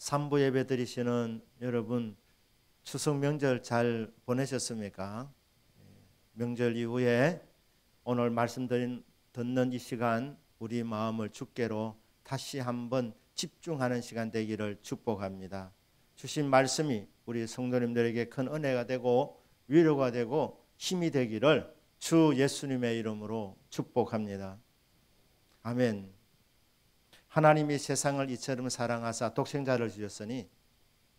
삼부 예배 드리시는 여러분, 추석 명절 잘 보내셨습니까? 명절 이후에 오늘 말씀 듣는 이 시간 우리 마음을 주께로 다시 한번 집중하는 시간 되기를 축복합니다. 주신 말씀이 우리 성도님들에게 큰 은혜가 되고 위로가 되고 힘이 되기를 주 예수님의 이름으로 축복합니다. 아멘. 하나님이 세상을 이처럼 사랑하사 독생자를 주셨으니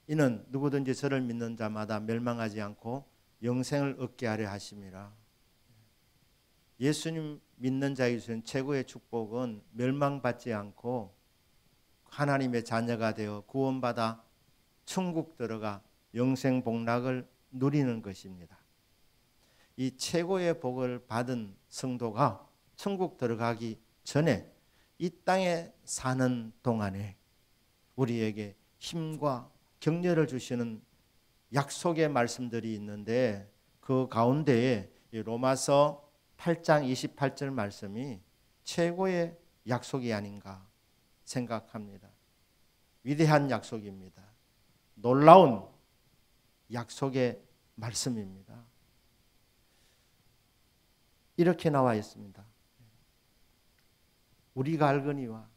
이는 누구든지 저를 믿는 자마다 멸망하지 않고 영생을 얻게 하려 하심이라. 예수님 믿는 자에게 주신 최고의 축복은 멸망받지 않고 하나님의 자녀가 되어 구원받아 천국 들어가 영생 복락을 누리는 것입니다. 이 최고의 복을 받은 성도가 천국 들어가기 전에 이 땅에 사는 동안에 우리에게 힘과 격려를 주시는 약속의 말씀들이 있는데 그 가운데에 로마서 8장 28절 말씀이 최고의 약속이 아닌가 생각합니다. 위대한 약속입니다. 놀라운 약속의 말씀입니다. 이렇게 나와 있습니다. 우리가 알거니와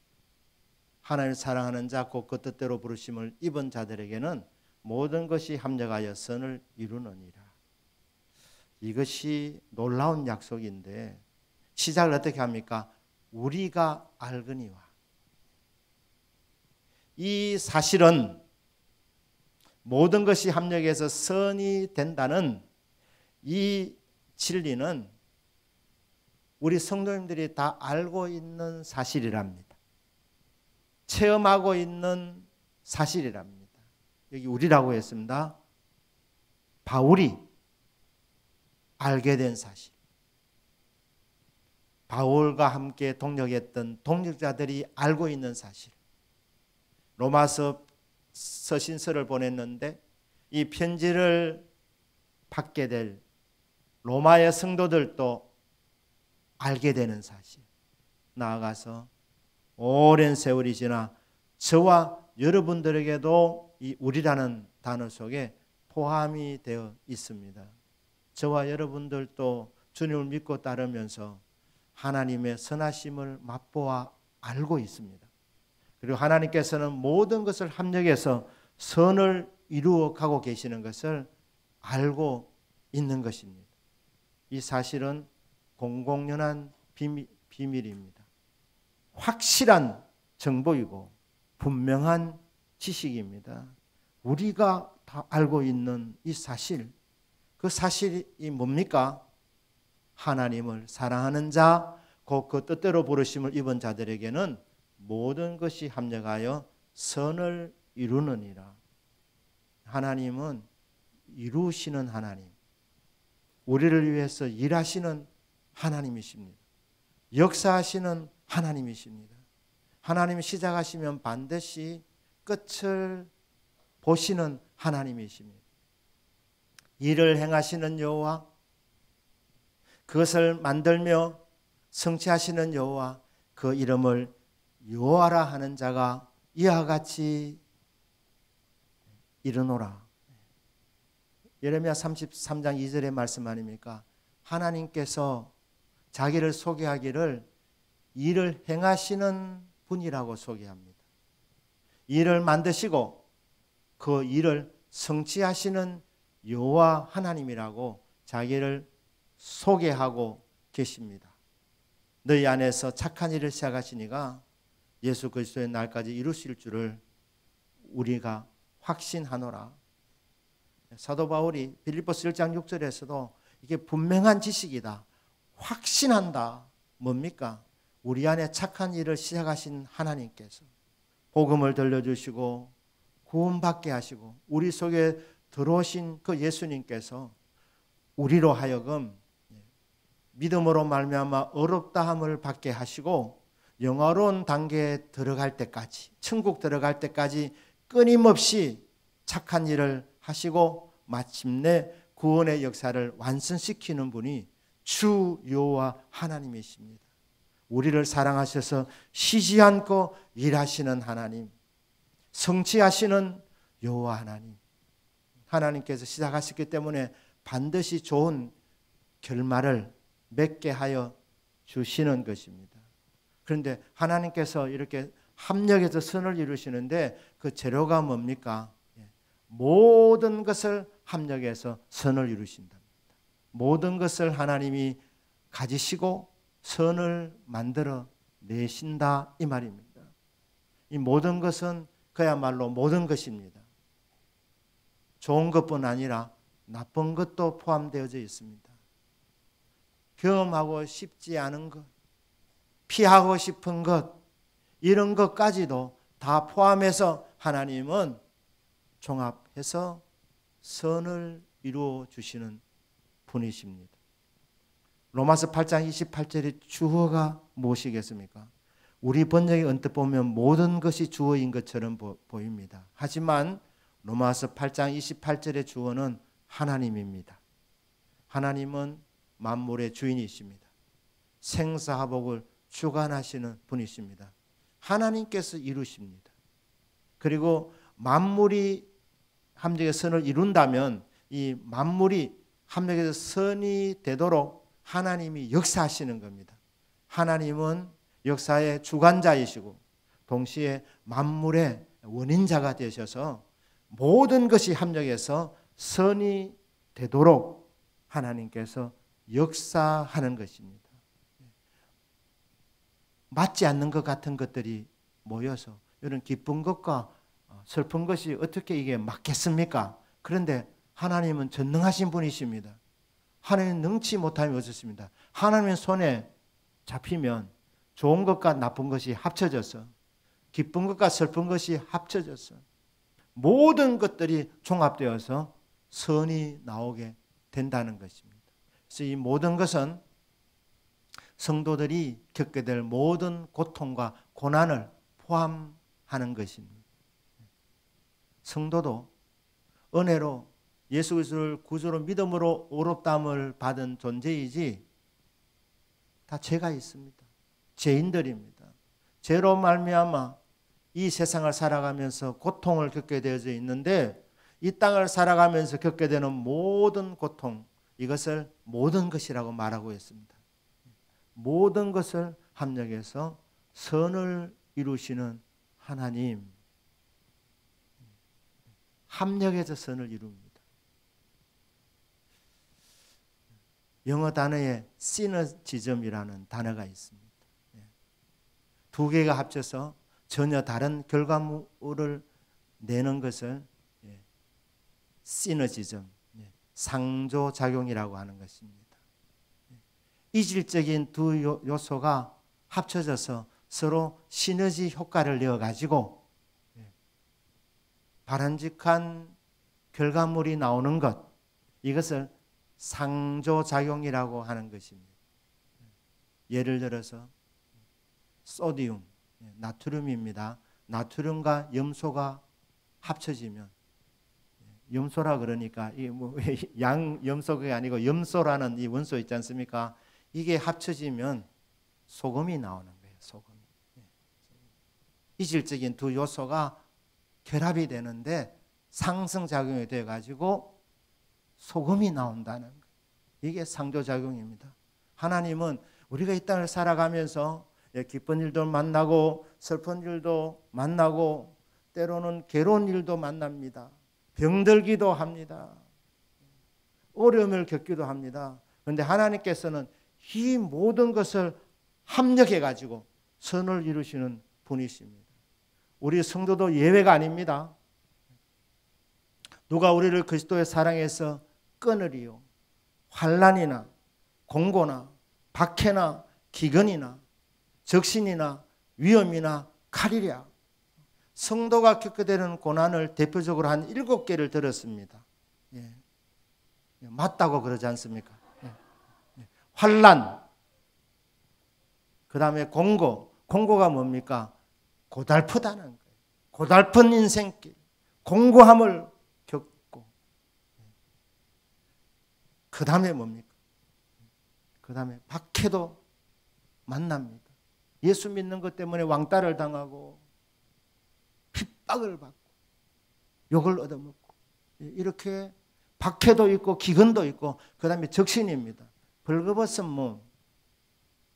하나님을 사랑하는 자 곧 그 뜻대로 부르심을 입은 자들에게는 모든 것이 합력하여 선을 이루느니라. 이것이 놀라운 약속인데 시작을 어떻게 합니까? 우리가 알거니와. 이 사실은 모든 것이 합력해서 선이 된다는 이 진리는 우리 성도님들이 다 알고 있는 사실이랍니다. 체험하고 있는 사실이랍니다. 여기 우리라고 했습니다. 바울이 알게 된 사실. 바울과 함께 동역했던 동역자들이 알고 있는 사실. 로마서 서신서를 보냈는데 이 편지를 받게 될 로마의 성도들도 알게 되는 사실. 나아가서 오랜 세월이 지나 저와 여러분들에게도 이 우리라는 단어 속에 포함이 되어 있습니다. 저와 여러분들도 주님을 믿고 따르면서 하나님의 선하심을 맛보아 알고 있습니다. 그리고 하나님께서는 모든 것을 합력해서 선을 이루어 가고 계시는 것을 알고 있는 것입니다. 이 사실은 공공연한 비밀입니다. 확실한 정보이고 분명한 지식입니다. 우리가 다 알고 있는 이 사실, 그 사실이 뭡니까? 하나님을 사랑하는 자, 곧 그 뜻대로 부르심을 입은 자들에게는 모든 것이 합력하여 선을 이루느니라. 하나님은 이루시는 하나님, 우리를 위해서 일하시는 하나님이십니다. 역사하시는 하나님이십니다. 하나님이 시작하시면 반드시 끝을 보시는 하나님이십니다. 일을 행하시는 여호와, 그것을 만들며 성취하시는 여호와, 그 이름을 여호와라 하는 자가 이와 같이 이르노라. 예레미야 33장 2절의 말씀 아닙니까? 하나님께서 자기를 소개하기를 일을 행하시는 분이라고 소개합니다. 일을 만드시고 그 일을 성취하시는 여호와 하나님이라고 자기를 소개하고 계십니다. 너희 안에서 착한 일을 시작하시니가 예수 그리스도의 날까지 이루실 줄을 우리가 확신하노라. 사도 바울이 빌립보서 1장 6절에서도 이게 분명한 지식이다, 확신한다. 뭡니까? 우리 안에 착한 일을 시작하신 하나님께서 복음을 들려주시고 구원받게 하시고 우리 속에 들어오신 그 예수님께서 우리로 하여금 믿음으로 말미암아 어렵다함을 받게 하시고 영화로운 단계에 들어갈 때까지, 천국 들어갈 때까지 끊임없이 착한 일을 하시고 마침내 구원의 역사를 완성시키는 분이 주 여호와 하나님이십니다. 우리를 사랑하셔서 쉬지 않고 일하시는 하나님, 성취하시는 여호와 하나님, 하나님께서 시작하셨기 때문에 반드시 좋은 결말을 맺게 하여 주시는 것입니다. 그런데 하나님께서 이렇게 합력해서 선을 이루시는데 그 재료가 뭡니까? 모든 것을 합력해서 선을 이루신답니다. 모든 것을 하나님이 가지시고 선을 만들어 내신다 이 말입니다. 이 모든 것은 그야말로 모든 것입니다. 좋은 것뿐 아니라 나쁜 것도 포함되어져 있습니다. 경험하고 싶지 않은 것, 피하고 싶은 것, 이런 것까지도 다 포함해서 하나님은 종합해서 선을 이루어 주시는 분이십니다. 로마서 8장 28절의 주어가 무엇이겠습니까? 우리 번역에 언뜻 보면 모든 것이 주어인 것처럼 보입니다. 하지만 로마서 8장 28절의 주어는 하나님입니다. 하나님은 만물의 주인이십니다. 생사화복을 주관하시는 분이십니다. 하나님께서 이루십니다. 그리고 만물이 합력의 선을 이룬다면 이 만물이 합력해서 선이 되도록 하나님이 역사하시는 겁니다. 하나님은 역사의 주관자이시고 동시에 만물의 원인자가 되셔서 모든 것이 합력해서 선이 되도록 하나님께서 역사하는 것입니다. 맞지 않는 것 같은 것들이 모여서 이런 기쁜 것과 슬픈 것이 어떻게 이게 맞겠습니까? 그런데 하나님은 전능하신 분이십니다. 하나님은 능치 못함이 없으십니다. 하나님의 손에 잡히면 좋은 것과 나쁜 것이 합쳐져서 기쁜 것과 슬픈 것이 합쳐져서 모든 것들이 종합되어서 선이 나오게 된다는 것입니다. 그래서 이 모든 것은 성도들이 겪게 될 모든 고통과 고난을 포함하는 것입니다. 성도도 은혜로 예수 그리스도를 구주로 믿음으로 의롭다함을 받은 존재이지 다 죄가 있습니다. 죄인들입니다. 죄로 말미암아 이 세상을 살아가면서 고통을 겪게 되어져 있는데 이 땅을 살아가면서 겪게 되는 모든 고통, 이것을 모든 것이라고 말하고 있습니다. 모든 것을 합력해서 선을 이루시는 하나님, 합력해서 선을 이룹니다. 영어 단어에 시너지즘이라는 단어가 있습니다. 두 개가 합쳐서 전혀 다른 결과물을 내는 것을 시너지즘, 상조작용이라고 하는 것입니다. 이질적인 두 요소가 합쳐져서 서로 시너지 효과를 내어가지고 바람직한 결과물이 나오는 것, 이것을 상조작용이라고 하는 것입니다. 예를 들어서 소디움, 나트륨입니다. 나트륨과 염소가 합쳐지면, 염소라 그러니까 양염소가 아니고 염소라는 이 원소 있지 않습니까? 이게 합쳐지면 소금이 나오는 거예요. 소금. 이질적인 두 요소가 결합이 되는데 상승작용이 되어가지고 소금이 나온다는 거예요. 이게 상조작용입니다. 하나님은 우리가 이 땅을 살아가면서 기쁜 일도 만나고 슬픈 일도 만나고 때로는 괴로운 일도 만납니다. 병들기도 합니다. 어려움을 겪기도 합니다. 그런데 하나님께서는 이 모든 것을 합력해가지고 선을 이루시는 분이십니다. 우리 성도도 예외가 아닙니다. 누가 우리를 그리스도의 사랑에서 끊으리요? 환난이나 공고나 박해나 기근이나 적신이나 위험이나 칼이랴. 성도가 겪게 되는 고난을 대표적으로 한 7개를 들었습니다. 맞다고 그러지 않습니까? 환난, 그 다음에 공고. 공고가 뭡니까? 고달프다는 거예요. 고달픈 인생길, 공고함을 겪고. 그 다음에 뭡니까? 그 다음에 박해도 만납니다. 예수 믿는 것 때문에 왕따를 당하고 핍박을 받고 욕을 얻어먹고 이렇게 박해도 있고 기근도 있고 그 다음에 적신입니다. 벌거벗은 몸.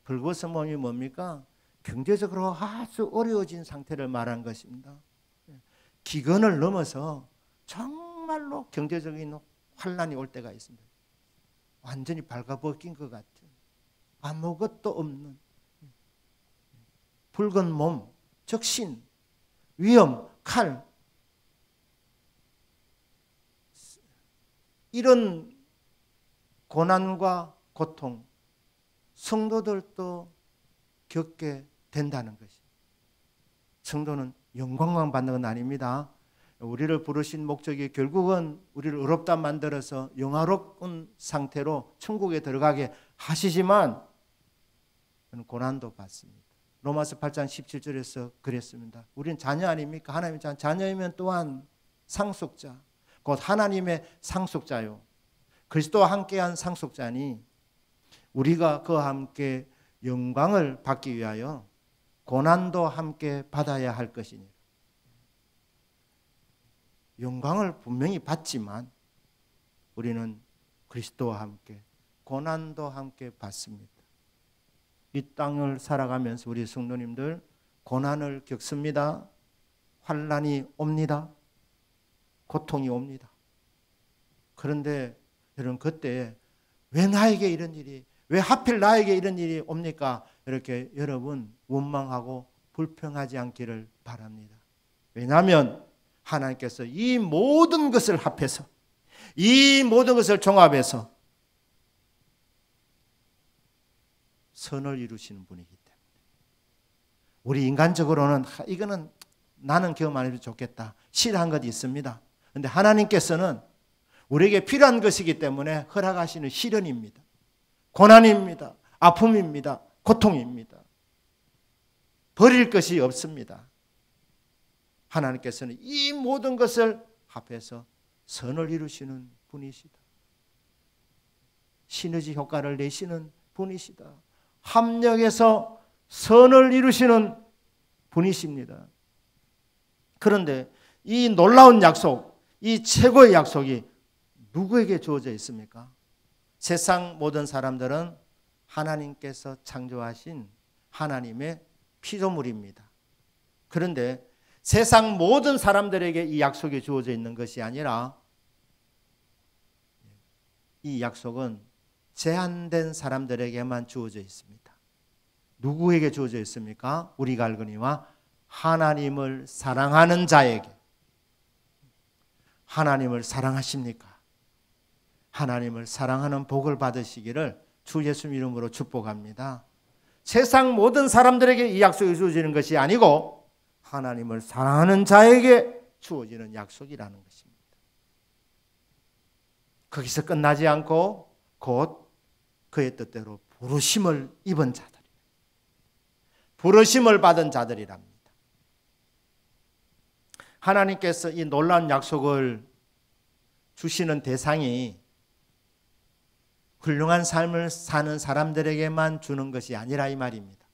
벌거벗은 몸이 뭡니까? 경제적으로 아주 어려워진 상태를 말한 것입니다. 기근을 넘어서 정말로 경제적인 환란이 올 때가 있습니다. 완전히 발가벗긴 것 같은 아무것도 없는 붉은 몸, 적신, 위험, 칼 이런 고난과 고통 성도들도 겪게 된다는 것입니다. 성도는 영광만 받는 건 아닙니다. 우리를 부르신 목적이 결국은 우리를 의롭다 만들어서 영화로운 상태로 천국에 들어가게 하시지만 고난도 받습니다. 로마서 8장 17절에서 그랬습니다. 우리는 자녀 아닙니까? 하나님의 자녀이면 또한 상속자, 곧 하나님의 상속자요. 그리스도와 함께한 상속자니 우리가 그와 함께 영광을 받기 위하여 고난도 함께 받아야 할 것이니 영광을 분명히 받지만 우리는 그리스도와 함께 고난도 함께 받습니다. 이 땅을 살아가면서 우리 성도님들 고난을 겪습니다. 환난이 옵니다. 고통이 옵니다. 그런데 여러분 그때 왜 나에게 이런 일이 왜 하필 나에게 이런 일이 옵니까? 이렇게 여러분 원망하고 불평하지 않기를 바랍니다. 왜냐하면 하나님께서 이 모든 것을 합해서 이 모든 것을 종합해서 선을 이루시는 분이기 때문에 우리 인간적으로는 이거는 나는 경험 안 해도 좋겠다 싫어한 것이 있습니다. 그런데 하나님께서는 우리에게 필요한 것이기 때문에 허락하시는 시련입니다. 고난입니다. 아픔입니다. 고통입니다. 버릴 것이 없습니다. 하나님께서는 이 모든 것을 합해서 선을 이루시는 분이시다. 시너지 효과를 내시는 분이시다. 합력해서 선을 이루시는 분이십니다. 그런데 이 놀라운 약속, 이 최고의 약속이 누구에게 주어져 있습니까? 세상 모든 사람들은 하나님께서 창조하신 하나님의 피조물입니다. 그런데 세상 모든 사람들에게 이 약속이 주어져 있는 것이 아니라 이 약속은 제한된 사람들에게만 주어져 있습니다. 누구에게 주어져 있습니까? 우리가 알거니와 하나님을 사랑하는 자에게. 하나님을 사랑하십니까? 하나님을 사랑하는 복을 받으시기를 주 예수 이름으로 축복합니다. 세상 모든 사람들에게 이 약속이 주어지는 것이 아니고 하나님을 사랑하는 자에게 주어지는 약속이라는 것입니다. 거기서 끝나지 않고 곧 그의 뜻대로 부르심을 입은 자들, 부르심을 받은 자들이랍니다. 하나님께서 이 놀라운 약속을 주시는 대상이 훌륭한 삶을 사는 사람들에게만 주는 것이 아니라 이 말입니다.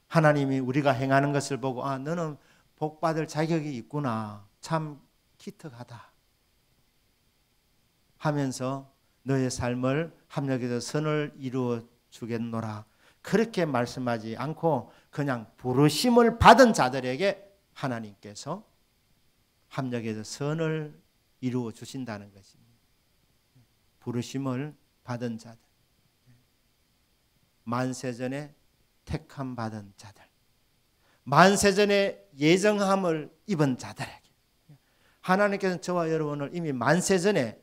하나님이 우리가 행하는 것을 보고 아, 너는 복받을 자격이 있구나. 참 기특하다. 하면서 너의 삶을 합력해서 선을 이루어 주겠노라. 그렇게 말씀하지 않고 그냥 부르심을 받은 자들에게 하나님께서 합력해서 선을 이루어 주신다는 것입니다. 부르심을 받은 자들, 만세전에 택함 받은 자들, 만세전에 예정함을 입은 자들에게 하나님께서는 저와 여러분을 이미 만세전에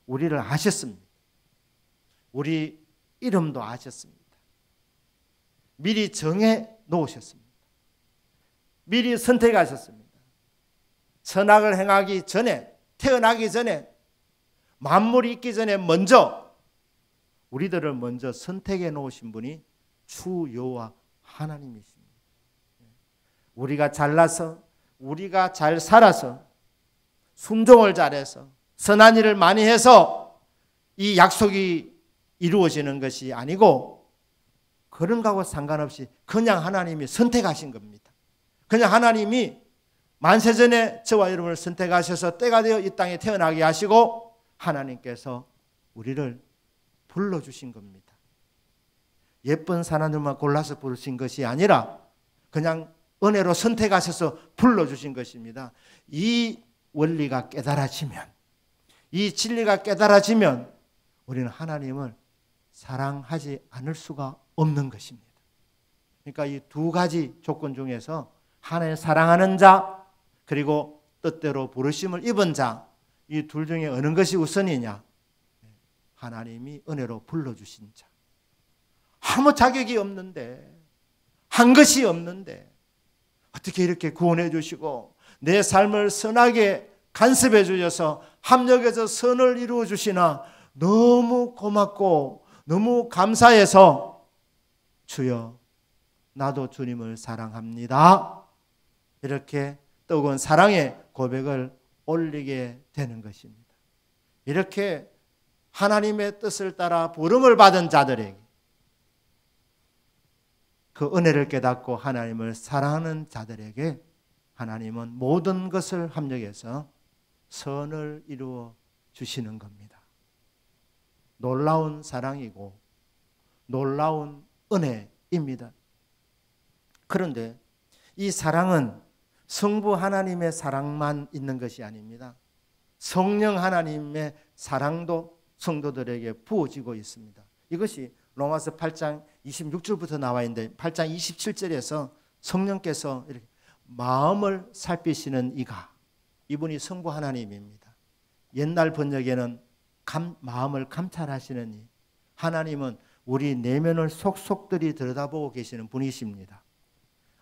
우리를 아셨습니다. 우리 이름도 아셨습니다. 미리 정해 놓으셨습니다. 미리 선택하셨습니다. 선악을 행하기 전에, 태어나기 전에, 만물이 있기 전에 먼저 우리들을 먼저 선택해 놓으신 분이 주 여호와 하나님이십니다. 우리가 잘나서, 우리가 잘 살아서, 순종을 잘해서, 선한 일을 많이 해서 이 약속이 이루어지는 것이 아니고 그런 거하고 상관없이 그냥 하나님이 선택하신 겁니다. 그냥 하나님이 만세전에 저와 여러분을 선택하셔서 때가 되어 이 땅에 태어나게 하시고 하나님께서 우리를 불러주신 겁니다. 예쁜 사람들만 골라서 부르신 것이 아니라 그냥 은혜로 선택하셔서 불러주신 것입니다. 이 원리가 깨달아지면, 이 진리가 깨달아지면 우리는 하나님을 사랑하지 않을 수가 없는 것입니다. 그러니까 이 두 가지 조건 중에서 하나님 사랑하는 자 그리고 뜻대로 부르심을 입은 자, 이 둘 중에 어느 것이 우선이냐? 하나님이 은혜로 불러주신 자. 아무 자격이 없는데, 한 것이 없는데 어떻게 이렇게 구원해 주시고 내 삶을 선하게 간섭해 주셔서 합력해서 선을 이루어 주시나 너무 고맙고 너무 감사해서 주여 나도 주님을 사랑합니다. 이렇게 뜨거운 사랑의 고백을 올리게 되는 것입니다. 이렇게 하나님의 뜻을 따라 부름을 받은 자들에게, 그 은혜를 깨닫고 하나님을 사랑하는 자들에게 하나님은 모든 것을 합력해서 선을 이루어 주시는 겁니다. 놀라운 사랑이고 놀라운 은혜입니다. 그런데 이 사랑은 성부 하나님의 사랑만 있는 것이 아닙니다. 성령 하나님의 사랑도 성도들에게 부어지고 있습니다. 이것이 로마서 8장 26절부터 나와 있는데 8장 27절에서 성령께서 이렇게 마음을 살피시는 이분이 성부 하나님입니다. 옛날 번역에는 마음을 감찰하시는 이, 하나님은 우리 내면을 속속들이 들여다보고 계시는 분이십니다.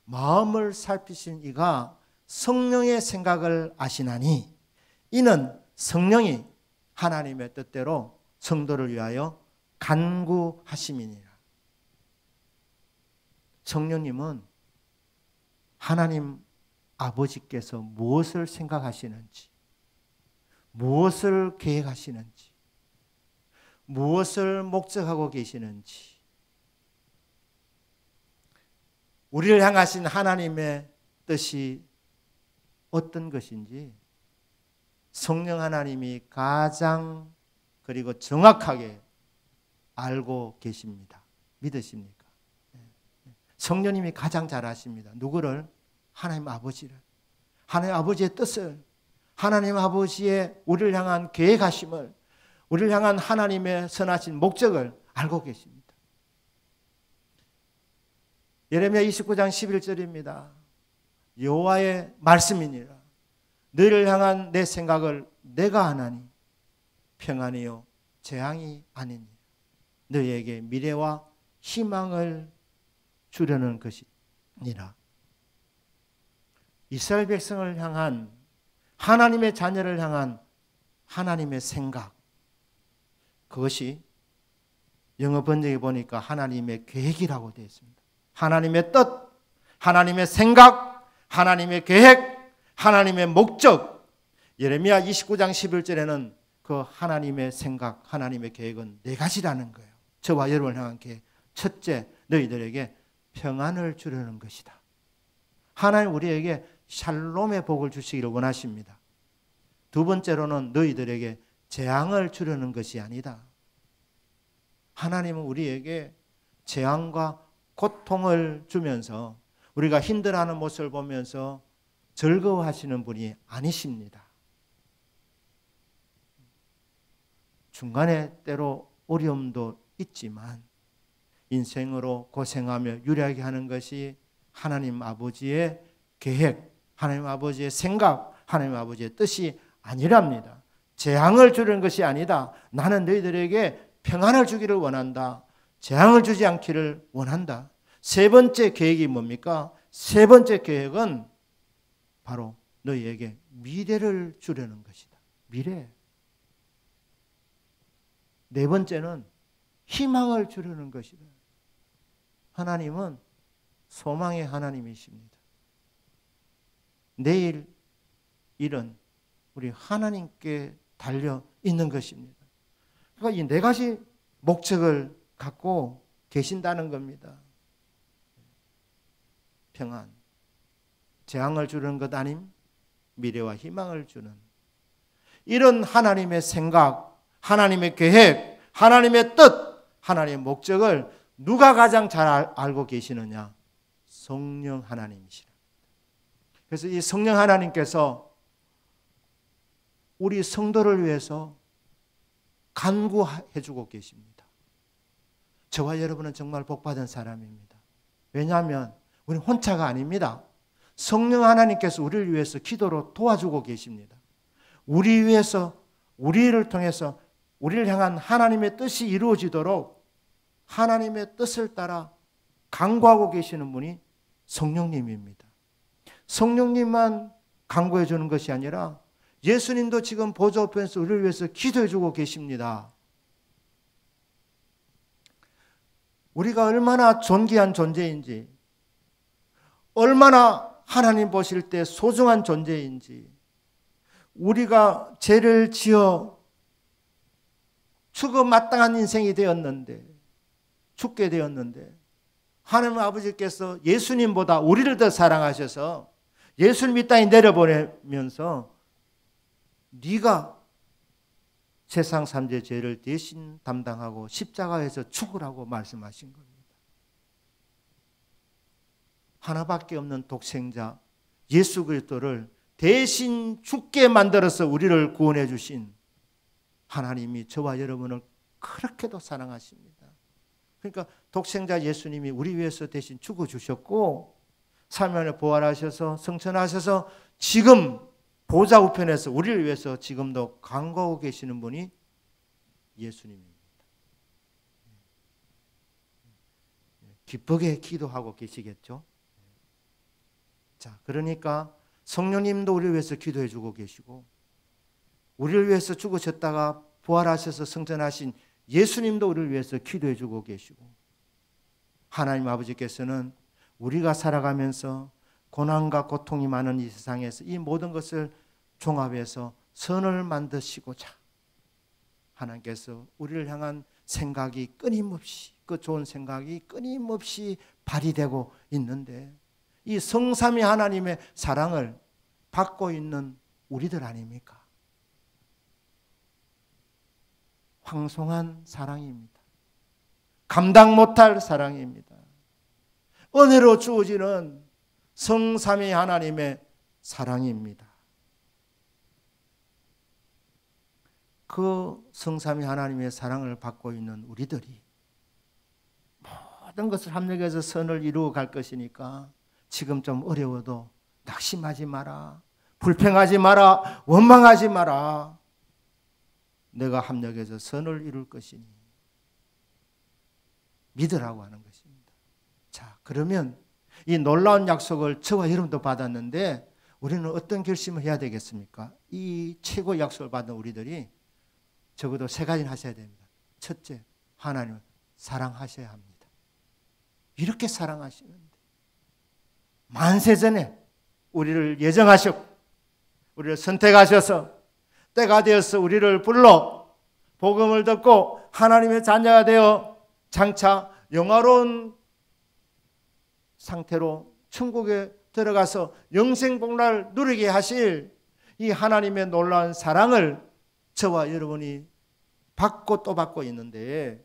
마음을 살피신 이가 성령의 생각을 아시나니 이는 성령이 하나님의 뜻대로 성도를 위하여 간구하심이니라. 성령님은 하나님 아버지께서 무엇을 생각하시는지, 무엇을 계획하시는지, 무엇을 목적하고 계시는지, 우리를 향하신 하나님의 뜻이 어떤 것인지 성령 하나님이 가장 그리고 정확하게 알고 계십니다. 믿으십니까? 성령님이 가장 잘 아십니다. 누구를? 하나님 아버지를. 하나님 아버지의 뜻을, 하나님 아버지의 우리를 향한 계획하심을, 우리를 향한 하나님의 선하신 목적을 알고 계십니다. 예레미야 29장 11절입니다. 여호와의 말씀이니라. 너희를 향한 내 생각을 내가 아나니 평안이요 재앙이 아니니 너희에게 미래와 희망을 주려는 것이니라. 이스라엘 백성을 향한, 하나님의 자녀를 향한 하나님의 생각, 그것이 영어 번역에 보니까 하나님의 계획이라고 되어 있습니다. 하나님의 뜻, 하나님의 생각, 하나님의 계획, 하나님의 목적. 예레미야 29장 11절에는 그 하나님의 생각, 하나님의 계획은 네 가지라는 거예요. 저와 여러분을 향한 계획. 첫째, 너희들에게 평안을 주려는 것이다. 하나님 우리에게 샬롬의 복을 주시기를 원하십니다. 두 번째로는 너희들에게 재앙을 주려는 것이 아니다. 하나님은 우리에게 재앙과 고통을 주면서 우리가 힘들어하는 모습을 보면서 즐거워하시는 분이 아니십니다. 중간에 때로 어려움도 있지만 인생으로 고생하며 유리하게 하는 것이 하나님 아버지의 계획, 하나님 아버지의 생각, 하나님 아버지의 뜻이 아니랍니다. 재앙을 주려는 것이 아니다. 나는 너희들에게 평안을 주기를 원한다. 재앙을 주지 않기를 원한다. 세 번째 계획이 뭡니까? 세 번째 계획은 바로 너희에게 미래를 주려는 것이다. 미래. 네 번째는 희망을 주려는 것이다. 하나님은 소망의 하나님이십니다. 내일 일은 우리 하나님께 달려 있는 것입니다. 그러니까 이 네 가지 목적을 갖고 계신다는 겁니다. 평안, 재앙을 주는 것 아님, 미래와 희망을 주는 이런 하나님의 생각, 하나님의 계획, 하나님의 뜻, 하나님의 목적을 누가 가장 잘 알고 계시느냐? 성령 하나님이시라. 그래서 이 성령 하나님께서 우리 성도를 위해서 간구해주고 계십니다. 저와 여러분은 정말 복받은 사람입니다. 왜냐하면 우리는 혼자가 아닙니다. 성령 하나님께서 우리를 위해서 기도로 도와주고 계십니다. 우리 위해서, 우리를 통해서 우리를 향한 하나님의 뜻이 이루어지도록 하나님의 뜻을 따라 간구하고 계시는 분이 성령님입니다. 성령님만 간구해 주는 것이 아니라 예수님도 지금 보좌 우편에서 우리를 위해서 기도해 주고 계십니다. 우리가 얼마나 존귀한 존재인지, 얼마나 하나님 보실 때 소중한 존재인지, 우리가 죄를 지어 죽어 마땅한 인생이 되었는데, 죽게 되었는데, 하나님 아버지께서 예수님보다 우리를 더 사랑하셔서 예수님 이 땅에 내려보내면서 네가 세상 삼재 죄를 대신 담당하고 십자가에서 죽으라고 말씀하신 겁니다. 하나밖에 없는 독생자 예수 그리스도를 대신 죽게 만들어서 우리를 구원해 주신 하나님이 저와 여러분을 그렇게도 사랑하십니다. 그러니까 독생자 예수님이 우리 위해서 대신 죽어주셨고 3일 만에 부활하셔서 성천하셔서 지금 보좌 우편에서 우리를 위해서 지금도 간구하고 계시는 분이 예수님입니다. 기쁘게 기도하고 계시겠죠. 자, 그러니까 성령님도 우리를 위해서 기도해 주고 계시고 우리를 위해서 죽으셨다가 부활하셔서 성천하신 예수님도 우리를 위해서 기도해 주고 계시고 하나님 아버지께서는 우리가 살아가면서 고난과 고통이 많은 이 세상에서 이 모든 것을 종합해서 선을 만드시고자 하나님께서 우리를 향한 생각이 끊임없이 그 좋은 생각이 끊임없이 발휘되고 있는데 이 성삼위 하나님의 사랑을 받고 있는 우리들 아닙니까? 황송한 사랑입니다. 감당 못할 사랑입니다. 은혜로 주어지는 성삼위 하나님의 사랑입니다. 그 성삼위 하나님의 사랑을 받고 있는 우리들이 모든 것을 합력해서 선을 이루어 갈 것이니까 지금 좀 어려워도 낙심하지 마라. 불평하지 마라. 원망하지 마라. 내가 합력해서 선을 이룰 것이니 믿으라고 하는 것입니다. 자, 그러면 이 놀라운 약속을 저와 여러분도 받았는데 우리는 어떤 결심을 해야 되겠습니까? 이 최고 약속을 받은 우리들이 적어도 3가지는 하셔야 됩니다. 첫째, 하나님을 사랑하셔야 합니다. 이렇게 사랑하시는데 만세전에 우리를 예정하셨고 우리를 선택하셔서 때가 되어서 우리를 불러 복음을 듣고 하나님의 자녀가 되어 장차 영화로운 상태로 천국에 들어가서 영생복락을 누리게 하실 이 하나님의 놀라운 사랑을 저와 여러분이 받고 또 받고 있는데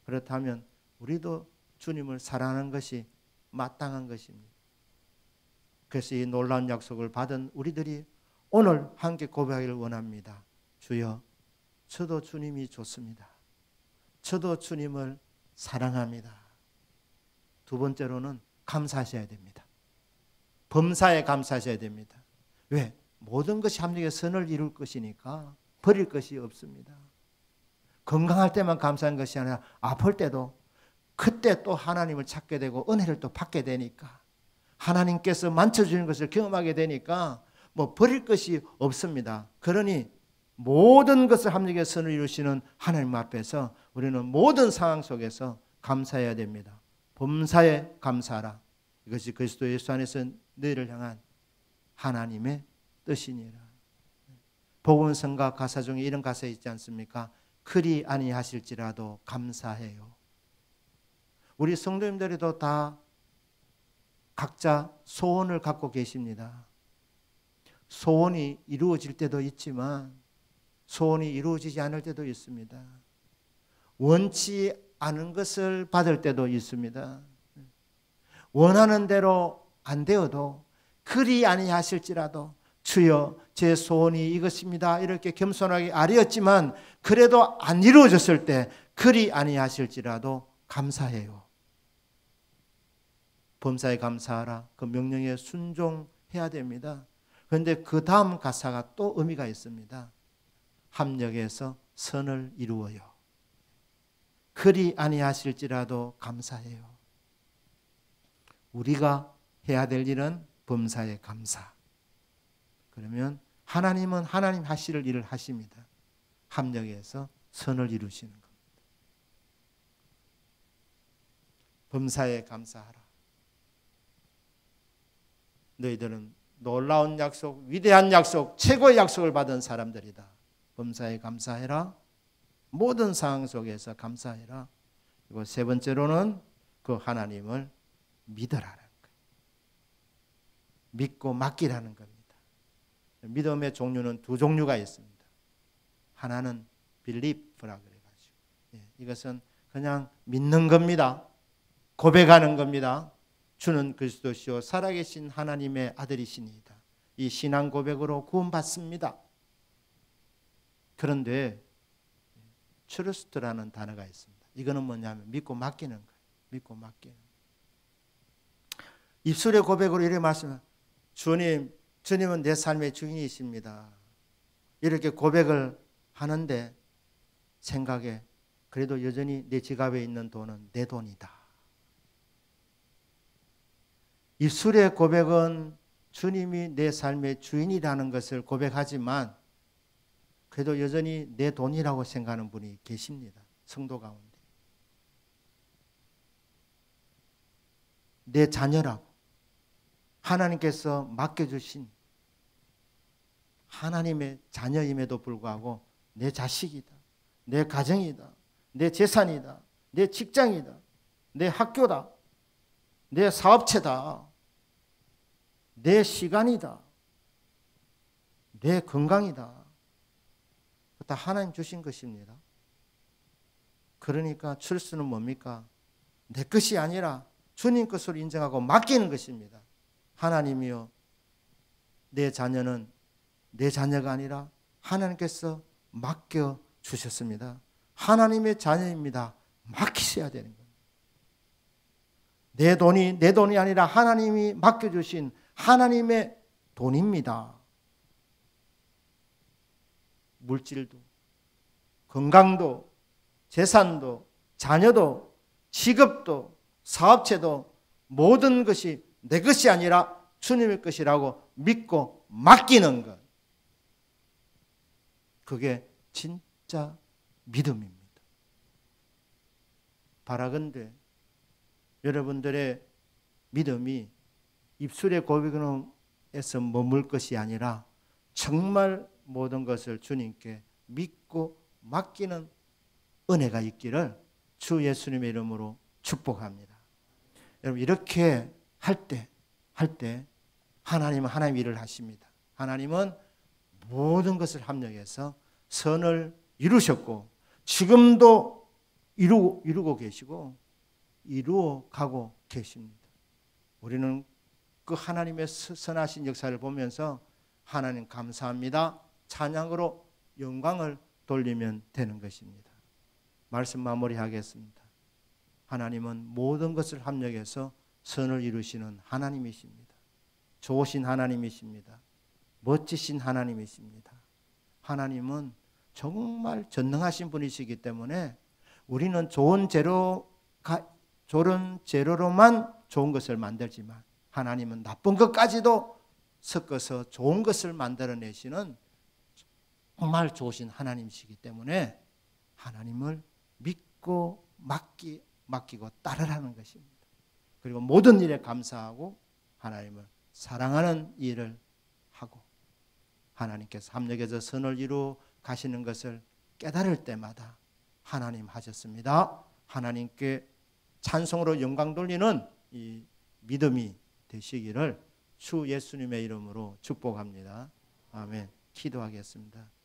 그렇다면 우리도 주님을 사랑하는 것이 마땅한 것입니다. 그래서 이 놀라운 약속을 받은 우리들이 오늘 함께 고백하기를 원합니다. 주여, 저도 주님이 좋습니다. 저도 주님을 사랑합니다. 두 번째로는 감사하셔야 됩니다. 범사에 감사하셔야 됩니다. 왜? 모든 것이 합력의 선을 이룰 것이니까 버릴 것이 없습니다. 건강할 때만 감사한 것이 아니라 아플 때도 그때 또 하나님을 찾게 되고 은혜를 또 받게 되니까 하나님께서 만져주는 것을 경험하게 되니까 뭐 버릴 것이 없습니다. 그러니 모든 것을 합력의 선을 이루시는 하나님 앞에서 우리는 모든 상황 속에서 감사해야 됩니다. 범사에 감사하라. 이것이 그리스도 예수 안에서 너희를 향한 하나님의 뜻이니라. 복음성가 가사 중에 이런 가사 있지 않습니까? 그리 아니하실지라도 감사해요. 우리 성도님들도 다 각자 소원을 갖고 계십니다. 소원이 이루어질 때도 있지만 소원이 이루어지지 않을 때도 있습니다. 원치 않은 것을 받을 때도 있습니다. 원하는 대로 안 되어도 그리 아니하실지라도 주여 제 소원이 이것입니다. 이렇게 겸손하게 아뢰었지만 그래도 안 이루어졌을 때 그리 아니하실지라도 감사해요. 범사에 감사하라. 그 명령에 순종해야 됩니다. 그런데 그 다음 가사가 또 의미가 있습니다. 합력해서 선을 이루어요. 그리 아니하실지라도 감사해요. 우리가 해야 될 일은 범사에 감사. 그러면 하나님은 하나님 하실 일을 하십니다. 합력해서 선을 이루시는 겁니다. 범사에 감사하라. 너희들은 놀라운 약속, 위대한 약속, 최고의 약속을 받은 사람들이다. 범사에 감사해라. 모든 상황 속에서 감사해라. 그리고 세 번째로는 그 하나님을 믿으라는 거예요. 믿고 맡기라는 겁니다. 믿음의 종류는 두 종류가 있습니다. 하나는 belief라고 그래가지고 이것은 그냥 믿는 겁니다. 고백하는 겁니다. 주는 그리스도시요 살아계신 하나님의 아들이시니이다. 이 신앙 고백으로 구원받습니다. 그런데 trust라는 단어가 있습니다. 이거는 뭐냐면 믿고 맡기는 거예요. 믿고 맡기는 거예요. 입술의 고백으로 이렇게 말씀하면 주님은 내 삶의 주인이십니다. 이렇게 고백을 하는데 생각에 그래도 여전히 내 지갑에 있는 돈은 내 돈이다. 입술의 고백은 주님이 내 삶의 주인이라는 것을 고백하지만 그래도 여전히 내 돈이라고 생각하는 분이 계십니다. 성도 가운데. 내 자녀라고 하나님께서 맡겨주신 하나님의 자녀임에도 불구하고 내 자식이다. 내 가정이다. 내 재산이다. 내 직장이다. 내 학교다. 내 사업체다. 내 시간이다. 내 건강이다. 다 하나님 주신 것입니다. 그러니까 출수는 뭡니까? 내 것이 아니라 주님 것으로 인정하고 맡기는 것입니다. 하나님이요, 내 자녀는 내 자녀가 아니라 하나님께서 맡겨주셨습니다. 하나님의 자녀입니다. 맡기셔야 되는 겁니다. 내 돈이 내 돈이 아니라 하나님이 맡겨주신 하나님의 돈입니다. 물질도, 건강도, 재산도, 자녀도, 직업도, 사업체도 모든 것이 내 것이 아니라 주님의 것이라고 믿고 맡기는 것. 그게 진짜 믿음입니다. 바라건대 여러분들의 믿음이 입술의 고백에서 머물 것이 아니라 정말 모든 것을 주님께 믿고 맡기는 은혜가 있기를 주 예수님의 이름으로 축복합니다. 여러분 이렇게 할 때 하나님은 하나님 일을 하십니다. 하나님은 모든 것을 합력해서 선을 이루셨고 지금도 이루고 계시고 이루어 가고 계십니다. 우리는 그 하나님의 선하신 역사를 보면서 하나님 감사합니다. 찬양으로 영광을 돌리면 되는 것입니다. 말씀 마무리하겠습니다. 하나님은 모든 것을 합력해서 선을 이루시는 하나님이십니다. 좋으신 하나님이십니다. 멋지신 하나님이십니다. 하나님은 정말 전능하신 분이시기 때문에 우리는 좋은 재료로만 좋은 것을 만들지만 하나님은 나쁜 것까지도 섞어서 좋은 것을 만들어내시는 정말 좋으신 하나님이시기 때문에 하나님을 믿고 맡기고 따르라는 것입니다. 그리고 모든 일에 감사하고 하나님을 사랑하는 일을 하고 하나님께서 합력해서 선을 이루어 가시는 것을 깨달을 때마다 하나님 하셨습니다. 하나님께 찬송으로 영광 돌리는 이 믿음이 되시기를 주 예수님의 이름으로 축복합니다. 아멘. 기도하겠습니다.